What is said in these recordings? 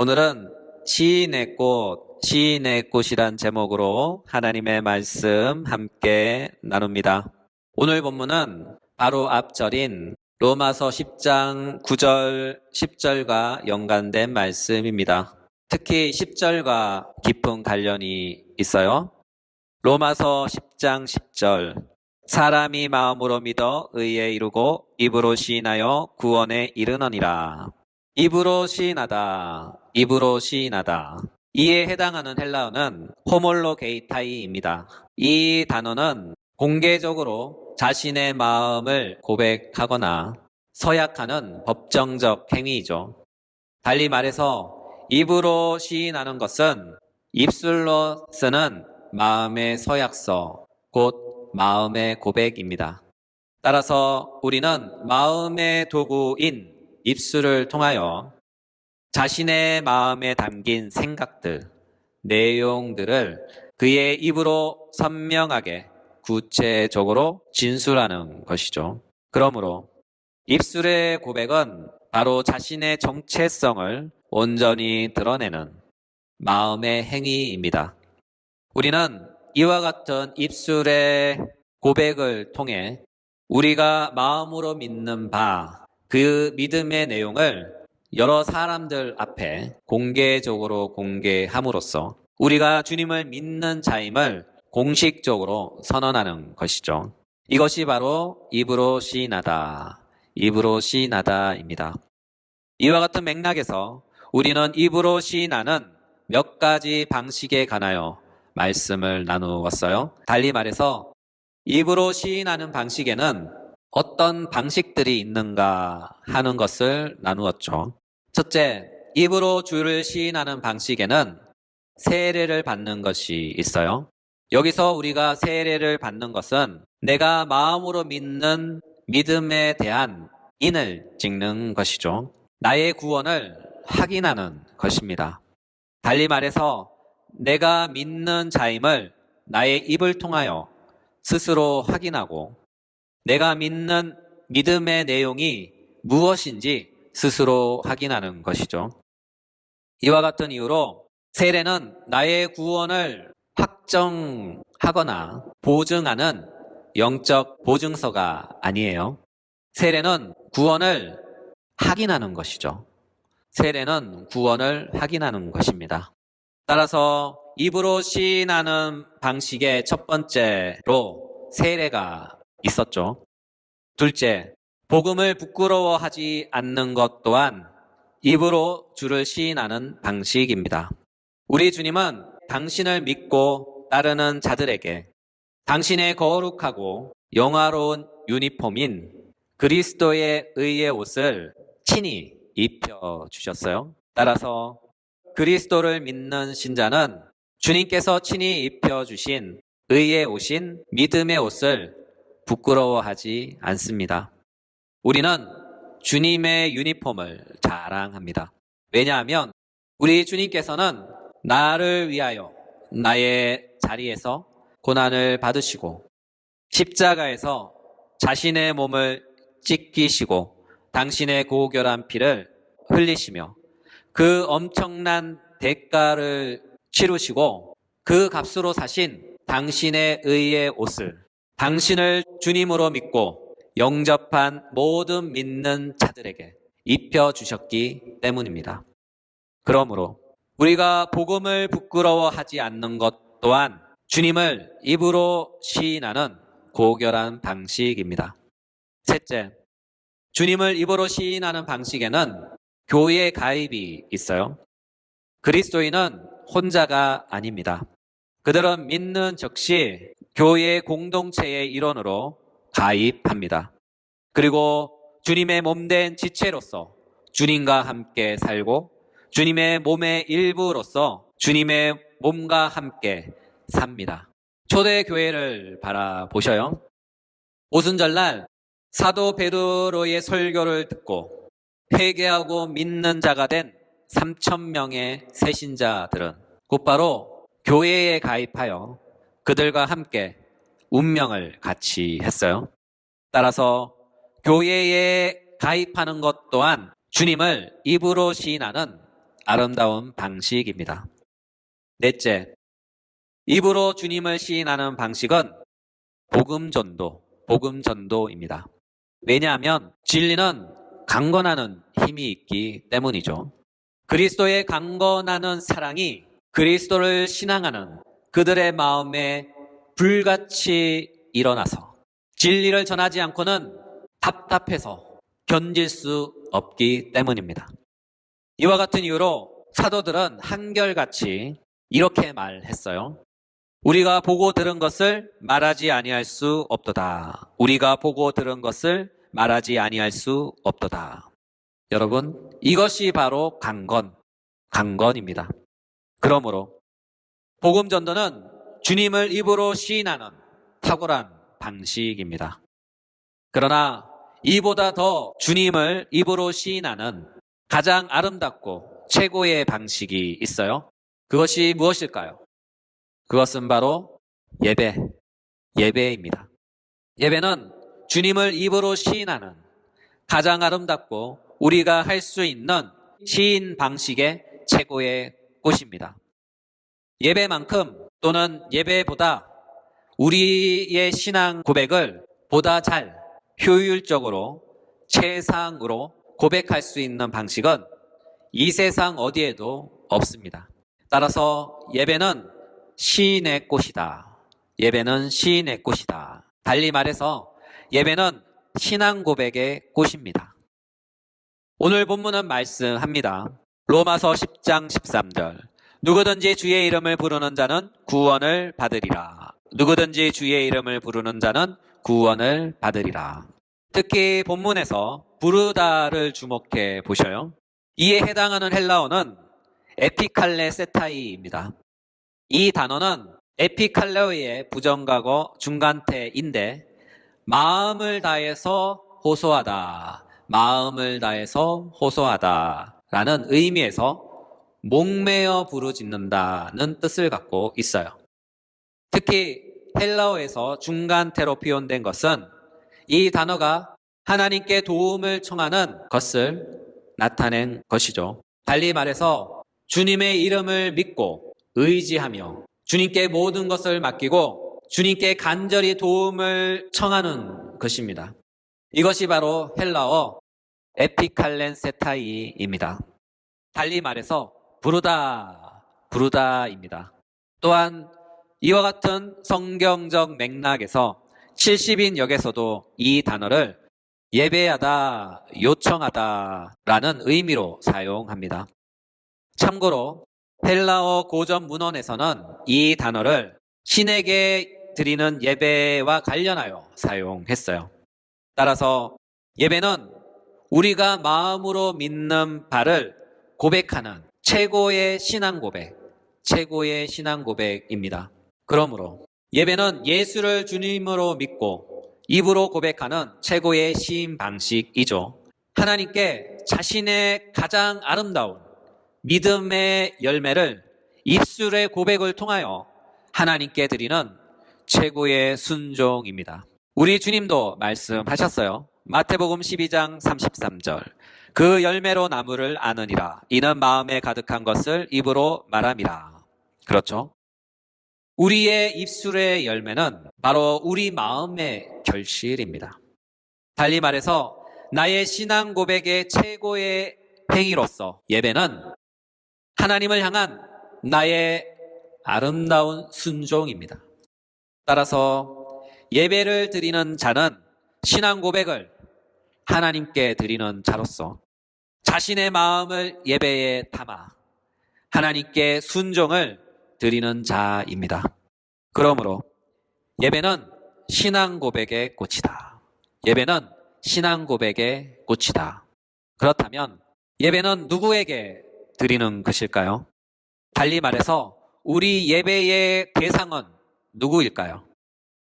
오늘은 시인의 꽃, 시인의 꽃이란 제목으로 하나님의 말씀 함께 나눕니다. 오늘 본문은 바로 앞절인 로마서 10장 9절, 10절과 연관된 말씀입니다. 특히 10절과 깊은 관련이 있어요. 로마서 10장 10절 사람이 마음으로 믿어 의에 이르고 입으로 시인하여 구원에 이르느니라. 입으로 시인하다, 입으로 시인하다. 이에 해당하는 헬라어는 호몰로게이타이입니다. 이 단어는 공개적으로 자신의 마음을 고백하거나 서약하는 법정적 행위이죠. 달리 말해서 입으로 시인하는 것은 입술로 쓰는 마음의 서약서, 곧 마음의 고백입니다. 따라서 우리는 마음의 도구인 입술을 통하여 자신의 마음에 담긴 생각들, 내용들을 그의 입으로 선명하게 구체적으로 진술하는 것이죠. 그러므로 입술의 고백은 바로 자신의 정체성을 온전히 드러내는 마음의 행위입니다. 우리는 이와 같은 입술의 고백을 통해 우리가 마음으로 믿는 바, 그 믿음의 내용을 여러 사람들 앞에 공개적으로 공개함으로써 우리가 주님을 믿는 자임을 공식적으로 선언하는 것이죠. 이것이 바로 입으로 시인하다, 입으로 시인하다입니다. 이와 같은 맥락에서 우리는 입으로 시인하는 몇 가지 방식에 관하여 말씀을 나누었어요. 달리 말해서 입으로 시인하는 방식에는 어떤 방식들이 있는가 하는 것을 나누었죠. 첫째, 입으로 주를 시인하는 방식에는 세례를 받는 것이 있어요. 여기서 우리가 세례를 받는 것은 내가 마음으로 믿는 믿음에 대한 인을 찍는 것이죠. 나의 구원을 확인하는 것입니다. 달리 말해서 내가 믿는 자임을 나의 입을 통하여 스스로 확인하고 내가 믿는 믿음의 내용이 무엇인지 스스로 확인하는 것이죠. 이와 같은 이유로 세례는 나의 구원을 확정하거나 보증하는 영적 보증서가 아니에요. 세례는 구원을 확인하는 것이죠. 세례는 구원을 확인하는 것입니다. 따라서 입으로 시인하는 방식의 첫 번째로 세례가 있었죠. 둘째, 복음을 부끄러워하지 않는 것 또한 입으로 주를 시인하는 방식입니다. 우리 주님은 당신을 믿고 따르는 자들에게 당신의 거룩하고 영화로운 유니폼인 그리스도의 의의 옷을 친히 입혀주셨어요. 따라서 그리스도를 믿는 신자는 주님께서 친히 입혀주신 의의 옷인 믿음의 옷을 부끄러워하지 않습니다. 우리는 주님의 유니폼을 자랑합니다. 왜냐하면 우리 주님께서는 나를 위하여 나의 자리에서 고난을 받으시고 십자가에서 자신의 몸을 찢기시고 당신의 고결한 피를 흘리시며 그 엄청난 대가를 치르시고 그 값으로 사신 당신의 의의 옷을 당신을 주님으로 믿고 영접한 모든 믿는 자들에게 입혀주셨기 때문입니다. 그러므로 우리가 복음을 부끄러워하지 않는 것 또한 주님을 입으로 시인하는 고결한 방식입니다. 셋째, 주님을 입으로 시인하는 방식에는 교회 가입이 있어요. 그리스도인은 혼자가 아닙니다. 그들은 믿는 즉시 교회 공동체의 일원으로 가입합니다. 그리고 주님의 몸된 지체로서 주님과 함께 살고 주님의 몸의 일부로서 주님의 몸과 함께 삽니다. 초대교회를 바라보셔요. 오순절날 사도 베드로의 설교를 듣고 회개하고 믿는 자가 된 3,000명의 새신자들은 곧바로 교회에 가입하여 그들과 함께 운명을 같이 했어요. 따라서 교회에 가입하는 것 또한 주님을 입으로 시인하는 아름다운 방식입니다. 넷째, 입으로 주님을 시인하는 방식은 복음전도입니다. 왜냐하면 진리는 강건하는 힘이 있기 때문이죠. 그리스도의 강건하는 사랑이 그리스도를 신앙하는 그들의 마음에 불같이 일어나서 진리를 전하지 않고는 답답해서 견딜 수 없기 때문입니다. 이와 같은 이유로 사도들은 한결같이 이렇게 말했어요. 우리가 보고 들은 것을 말하지 아니할 수 없도다. 우리가 보고 들은 것을 말하지 아니할 수 없도다. 여러분, 이것이 바로 강건입니다. 그러므로 복음 전도는 주님을 입으로 시인하는 탁월한 방식입니다. 그러나 이보다 더 주님을 입으로 시인하는 가장 아름답고 최고의 방식이 있어요. 그것이 무엇일까요? 그것은 바로 예배입니다. 예배는 주님을 입으로 시인하는 가장 아름답고 우리가 할 수 있는 시인 방식의 최고의 꽃입니다. 예배만큼 또는 예배보다 우리의 신앙 고백을 보다 잘 효율적으로 최상으로 고백할 수 있는 방식은 이 세상 어디에도 없습니다. 따라서 예배는 시인의 꽃이다. 예배는 시인의 꽃이다. 달리 말해서 예배는 신앙 고백의 꽃입니다. 오늘 본문은 말씀합니다. 로마서 10장 13절. 누구든지 주의 이름을 부르는 자는 구원을 받으리라. 누구든지 주의 이름을 부르는 자는 구원을 받으리라. 특히 본문에서 부르다를 주목해 보셔요. 이에 해당하는 헬라어는 에피칼레세타이입니다. 이 단어는 에피칼레오의 부정과거 중간태인데 마음을 다해서 호소하다, 마음을 다해서 호소하다라는 의미에서 목매어 부르짖는다는 뜻을 갖고 있어요. 특히 헬라어에서 중간태로 표현된 것은 이 단어가 하나님께 도움을 청하는 것을 나타낸 것이죠. 달리 말해서 주님의 이름을 믿고 의지하며 주님께 모든 것을 맡기고 주님께 간절히 도움을 청하는 것입니다. 이것이 바로 헬라어 에피칼렌세타이입니다. 달리 말해서 부르다입니다. 또한 이와 같은 성경적 맥락에서 70인 역에서도 이 단어를 예배하다, 요청하다라는 의미로 사용합니다. 참고로 헬라어 고전 문헌에서는 이 단어를 신에게 드리는 예배와 관련하여 사용했어요. 따라서 예배는 우리가 마음으로 믿는 바를 고백하는 최고의 신앙 고백입니다. 그러므로 예배는 예수를 주님으로 믿고 입으로 고백하는 최고의 시인 방식이죠. 하나님께 자신의 가장 아름다운 믿음의 열매를 입술의 고백을 통하여 하나님께 드리는 최고의 순종입니다. 우리 주님도 말씀하셨어요. 마태복음 12장 33절. 그 열매로 나무를 아느니라. 이는 마음에 가득한 것을 입으로 말함이라. 그렇죠? 우리의 입술의 열매는 바로 우리 마음의 결실입니다. 달리 말해서 나의 신앙 고백의 최고의 행위로서 예배는 하나님을 향한 나의 아름다운 순종입니다. 따라서 예배를 드리는 자는 신앙 고백을 하나님께 드리는 자로서 자신의 마음을 예배에 담아 하나님께 순종을 드리는 자입니다. 그러므로 예배는 신앙 고백의 꽃이다. 예배는 신앙 고백의 꽃이다. 그렇다면 예배는 누구에게 드리는 것일까요? 달리 말해서 우리 예배의 대상은 누구일까요?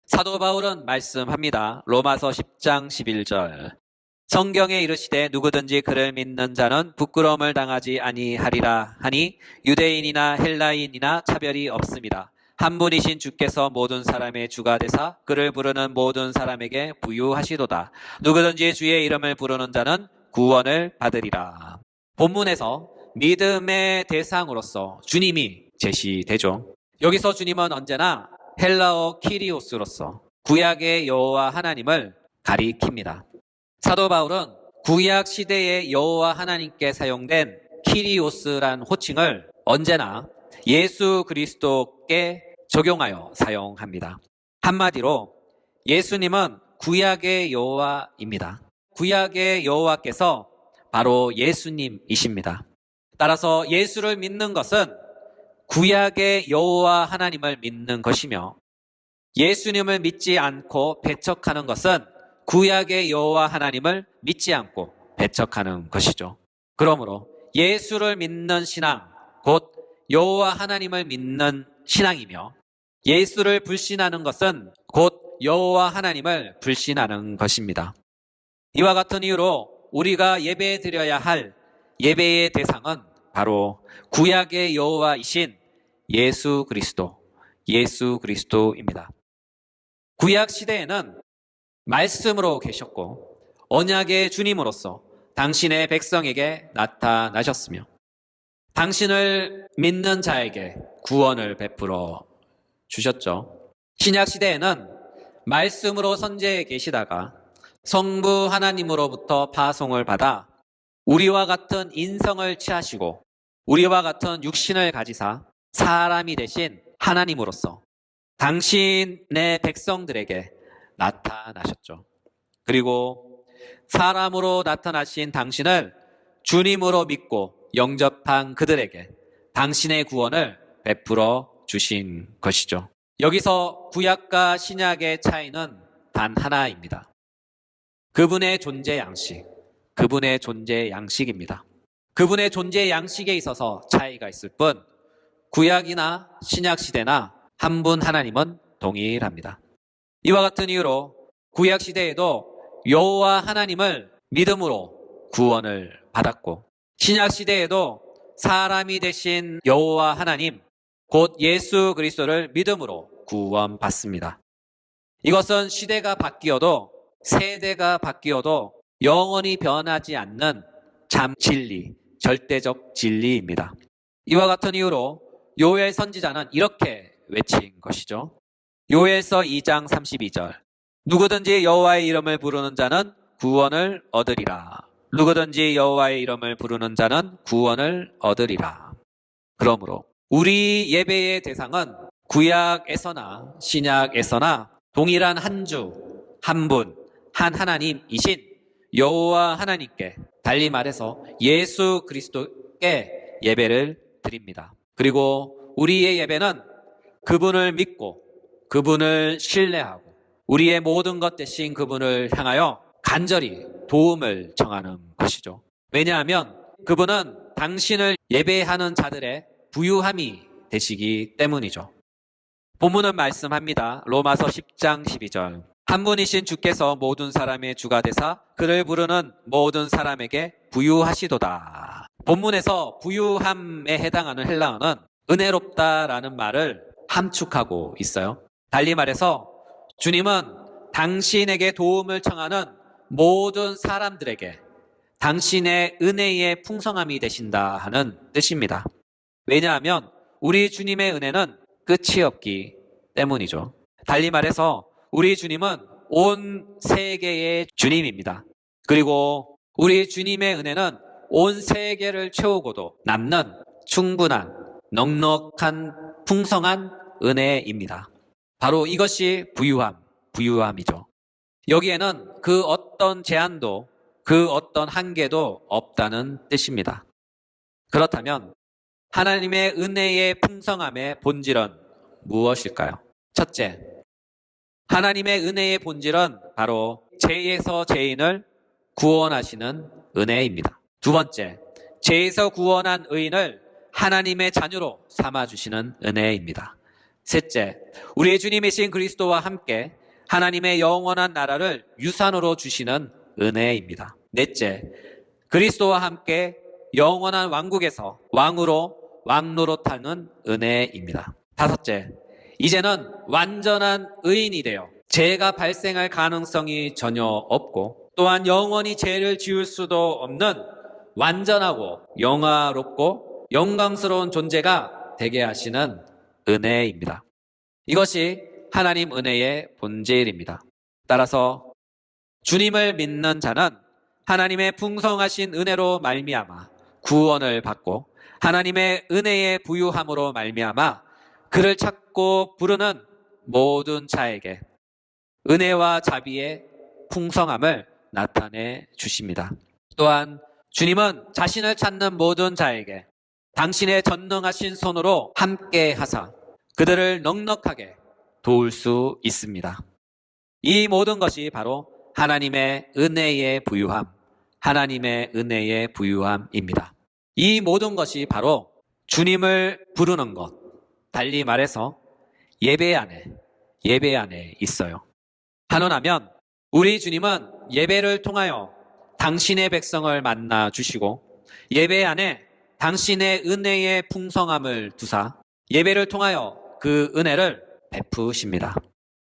사도 바울은 말씀합니다. 로마서 10장 11절. 성경에 이르시되 누구든지 그를 믿는 자는 부끄러움을 당하지 아니하리라 하니 유대인이나 헬라인이나 차별이 없습니다. 한 분이신 주께서 모든 사람의 주가 되사 그를 부르는 모든 사람에게 부유하시도다. 누구든지 주의 이름을 부르는 자는 구원을 받으리라. 본문에서 믿음의 대상으로서 주님이 제시되죠. 여기서 주님은 언제나 헬라어 키리오스로서 구약의 여호와 하나님을 가리킵니다. 사도 바울은 구약 시대의 여호와 하나님께 사용된 키리오스란 호칭을 언제나 예수 그리스도께 적용하여 사용합니다. 한마디로 예수님은 구약의 여호와입니다. 구약의 여호와께서 바로 예수님이십니다. 따라서 예수를 믿는 것은 구약의 여호와 하나님을 믿는 것이며 예수님을 믿지 않고 배척하는 것은 구약의 여호와 하나님을 믿지 않고 배척하는 것이죠. 그러므로 예수를 믿는 신앙, 곧 여호와 하나님을 믿는 신앙이며 예수를 불신하는 것은 곧 여호와 하나님을 불신하는 것입니다. 이와 같은 이유로 우리가 예배드려야 할 예배의 대상은 바로 구약의 여호와이신 예수 그리스도입니다. 구약 시대에는 말씀으로 계셨고 언약의 주님으로서 당신의 백성에게 나타나셨으며 당신을 믿는 자에게 구원을 베풀어 주셨죠. 신약 시대에는 말씀으로 선지에 계시다가 성부 하나님으로부터 파송을 받아 우리와 같은 인성을 취하시고 우리와 같은 육신을 가지사 사람이 되신 하나님으로서 당신의 백성들에게 나타나셨죠. 그리고 사람으로 나타나신 당신을 주님으로 믿고 영접한 그들에게 당신의 구원을 베풀어 주신 것이죠. 여기서 구약과 신약의 차이는 단 하나입니다. 그분의 존재 양식입니다. 그분의 존재 양식에 있어서 차이가 있을 뿐 구약이나 신약 시대나 한 분 하나님은 동일합니다. 이와 같은 이유로 구약 시대에도 여호와 하나님을 믿음으로 구원을 받았고 신약 시대에도 사람이 되신 여호와 하나님 곧 예수 그리스도를 믿음으로 구원받습니다. 이것은 시대가 바뀌어도 세대가 바뀌어도 영원히 변하지 않는 참 진리, 절대적 진리입니다. 이와 같은 이유로 요엘 선지자는 이렇게 외친 것이죠. 요엘서 2장 32절 누구든지 여호와의 이름을 부르는 자는 구원을 얻으리라. 누구든지 여호와의 이름을 부르는 자는 구원을 얻으리라. 그러므로 우리 예배의 대상은 구약에서나 신약에서나 동일한 한 주, 한 분, 한 하나님이신 여호와 하나님께 달리 말해서 예수 그리스도께 예배를 드립니다. 그리고 우리의 예배는 그분을 믿고 그분을 신뢰하고 우리의 모든 것 대신 그분을 향하여 간절히 도움을 청하는 것이죠. 왜냐하면 그분은 당신을 예배하는 자들의 부유함이 되시기 때문이죠. 본문은 말씀합니다. 로마서 10장 12절 한 분이신 주께서 모든 사람의 주가 되사 그를 부르는 모든 사람에게 부유하시도다. 본문에서 부유함에 해당하는 헬라어는 은혜롭다라는 말을 함축하고 있어요. 달리 말해서 주님은 당신에게 도움을 청하는 모든 사람들에게 당신의 은혜의 풍성함이 되신다 하는 뜻입니다. 왜냐하면 우리 주님의 은혜는 끝이 없기 때문이죠. 달리 말해서 우리 주님은 온 세계의 주님입니다. 그리고 우리 주님의 은혜는 온 세계를 채우고도 남는 충분한, 넉넉한, 풍성한 은혜입니다. 바로 이것이 부유함이죠. 여기에는 그 어떤 제한도, 그 어떤 한계도 없다는 뜻입니다. 그렇다면 하나님의 은혜의 풍성함의 본질은 무엇일까요? 첫째, 하나님의 은혜의 본질은 바로 죄에서 죄인을 구원하시는 은혜입니다. 두 번째, 죄에서 구원한 의인을 하나님의 자녀로 삼아주시는 은혜입니다. 셋째, 우리의 주님이신 그리스도와 함께 하나님의 영원한 나라를 유산으로 주시는 은혜입니다. 넷째, 그리스도와 함께 영원한 왕국에서 왕노릇하는 은혜입니다. 다섯째, 이제는 완전한 의인이 되어 죄가 발생할 가능성이 전혀 없고 또한 영원히 죄를 지을 수도 없는 완전하고 영화롭고 영광스러운 존재가 되게 하시는 은혜입니다. 이것이 하나님 은혜의 본질입니다. 따라서 주님을 믿는 자는 하나님의 풍성하신 은혜로 말미암아 구원을 받고 하나님의 은혜의 부유함으로 말미암아 그를 찾고 부르는 모든 자에게 은혜와 자비의 풍성함을 나타내 주십니다. 또한 주님은 자신을 찾는 모든 자에게 당신의 전능하신 손으로 함께 하사 그들을 넉넉하게 도울 수 있습니다. 이 모든 것이 바로 하나님의 은혜의 부유함, 하나님의 은혜의 부유함입니다. 이 모든 것이 바로 주님을 부르는 것, 달리 말해서 예배 안에 있어요. 한원하면 우리 주님은 예배를 통하여 당신의 백성을 만나 주시고 예배 안에 당신의 은혜의 풍성함을 두사 예배를 통하여 그 은혜를 베푸십니다.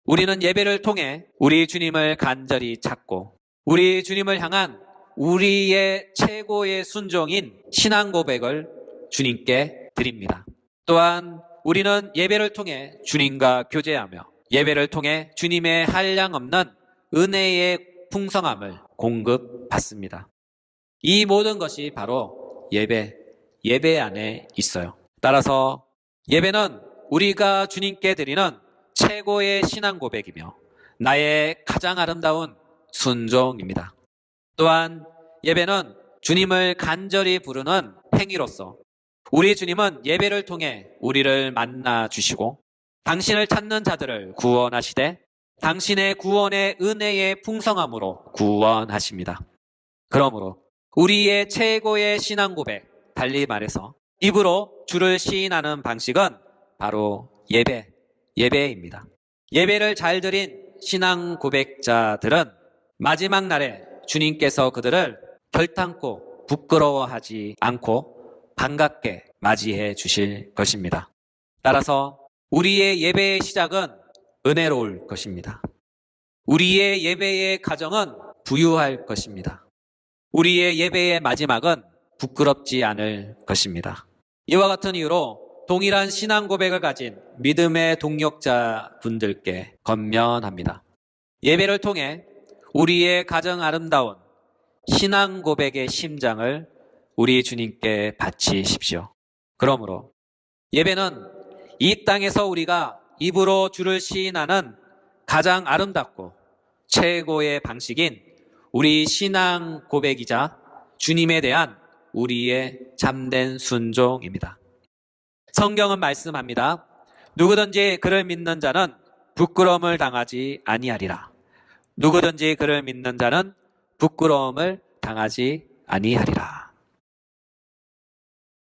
우리는 예배를 통해 우리 주님을 간절히 찾고 우리 주님을 향한 우리의 최고의 순종인 신앙 고백을 주님께 드립니다. 또한 우리는 예배를 통해 주님과 교제하며 예배를 통해 주님의 한량없는 은혜의 풍성함을 공급받습니다. 이 모든 것이 바로 예배 안에 있어요. 따라서 예배는 우리가 주님께 드리는 최고의 신앙 고백이며 나의 가장 아름다운 순종입니다. 또한 예배는 주님을 간절히 부르는 행위로서 우리 주님은 예배를 통해 우리를 만나 주시고 당신을 찾는 자들을 구원하시되 당신의 구원의 은혜의 풍성함으로 구원하십니다. 그러므로 우리의 최고의 신앙 고백, 달리 말해서 입으로 주를 시인하는 방식은 바로 예배입니다. 예배를 잘 드린 신앙 고백자들은 마지막 날에 주님께서 그들을 결탄코 부끄러워하지 않고 반갑게 맞이해 주실 것입니다. 따라서 우리의 예배의 시작은 은혜로울 것입니다. 우리의 예배의 가정은 부유할 것입니다. 우리의 예배의 마지막은 부끄럽지 않을 것입니다. 이와 같은 이유로 동일한 신앙 고백을 가진 믿음의 동역자 분들께 권면합니다. 예배를 통해 우리의 가장 아름다운 신앙 고백의 심장을 우리 주님께 바치십시오. 그러므로 예배는 이 땅에서 우리가 입으로 주를 시인하는 가장 아름답고 최고의 방식인 우리 신앙 고백이자 주님에 대한 우리의 참된 순종입니다. 성경은 말씀합니다. 누구든지 그를 믿는 자는 부끄러움을 당하지 아니하리라. 누구든지 그를 믿는 자는 부끄러움을 당하지 아니하리라.